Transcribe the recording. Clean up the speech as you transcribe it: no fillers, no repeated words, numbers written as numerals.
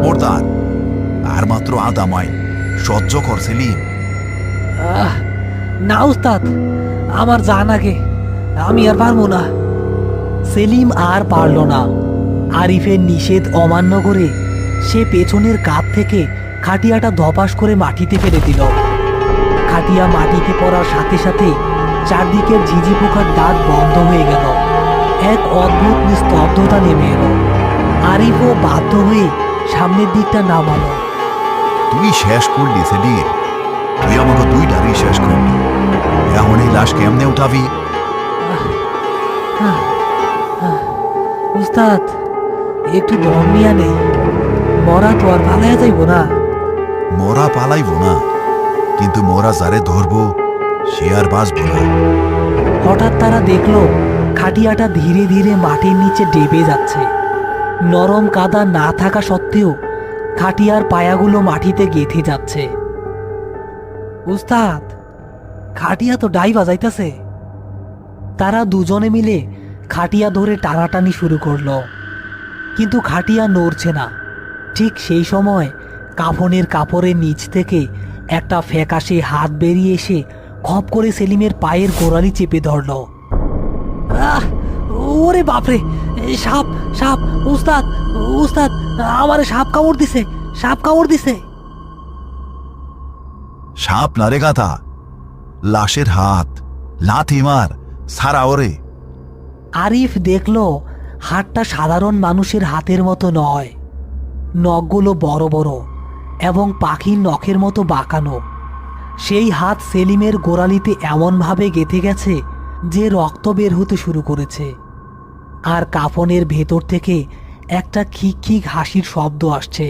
খবরদার, আর মাত্র আধা মাইল সহ্য কর সেলিম। না উস্তাদ, আমার জান আগে, আমি আর পারবো না। সেলিম আর পারল না। আরিফের নিষেধ অমান্য করে সে পেছনের কাঁধ থেকে খাটিয়াটা ধপাস করে মাটিতে ফেলে দিল। খাটিয়া মাটিতে পড়ার সাথে সাথে চারদিকের ঝিঝি পোকার ডাক বন্ধ হয়ে গেল। এক অদ্ভুত নিস্তব্ধতা নেমে এলো। আরিফও বাধ্য হয়ে সামনের দিকটা নামালো। তুই শেষ করলি সেলিম, তুই আমাকে দুইটারই শেষ করলি। এখন এই লাশ কেমনে উঠাবি? উস্তাদ, একটু দম নিয়া নেই, মরা তো আর পালাইয়া যাইব না। মরা পালাইব না, কিন্তু মরা যারে ধরবো সে আর বাঁচব না। হঠাৎ তারা দেখলো খাটিয়াটা ধীরে ধীরে মাটির নিচে ডেবে যাচ্ছে। নরম কাদা না থাকা সত্ত্বেও খাটিয়ার পায়াগুলো মাটিতে গেঁথে যাচ্ছে। উস্তাদ, খাটিয়া তো ডাইবা যাইতাছে। তারা দুজনে মিলে খাটিয়া ধরে টানাটানি শুরু করলো, কিন্তু খাটিয়া নড়ছে না। ঠিক সেই সময় কাফনের কাপড়ের নিচ থেকে একটা ফ্যাকাশে হাত বেরিয়ে এসে খপ করে সেলিমের পায়ের গোড়ালি চেপে ধরল। ওরে বাপরে, সাপ সাপ! উস্তাদ উস্তাদ, আমারে সাপ কামড় দিছে, সাপ কামড় দিছে। সাপ না রে গাধা, লাশের হাত। লাথি মার, সারা ওরে। আরিফ দেখল হাতটা সাধারণ মানুষের হাতের মতো নয়। নখগুলো বড় বড় এবং পাখির নখের মতো বাঁকানো। সেই হাত সেলিমের গোড়ালিতে এমনভাবে গেঁথে গেছে যে রক্ত বের হতে শুরু করেছে। আর কাফনের ভেতর থেকে একটা খিক খিক হাসির শব্দ আসছে।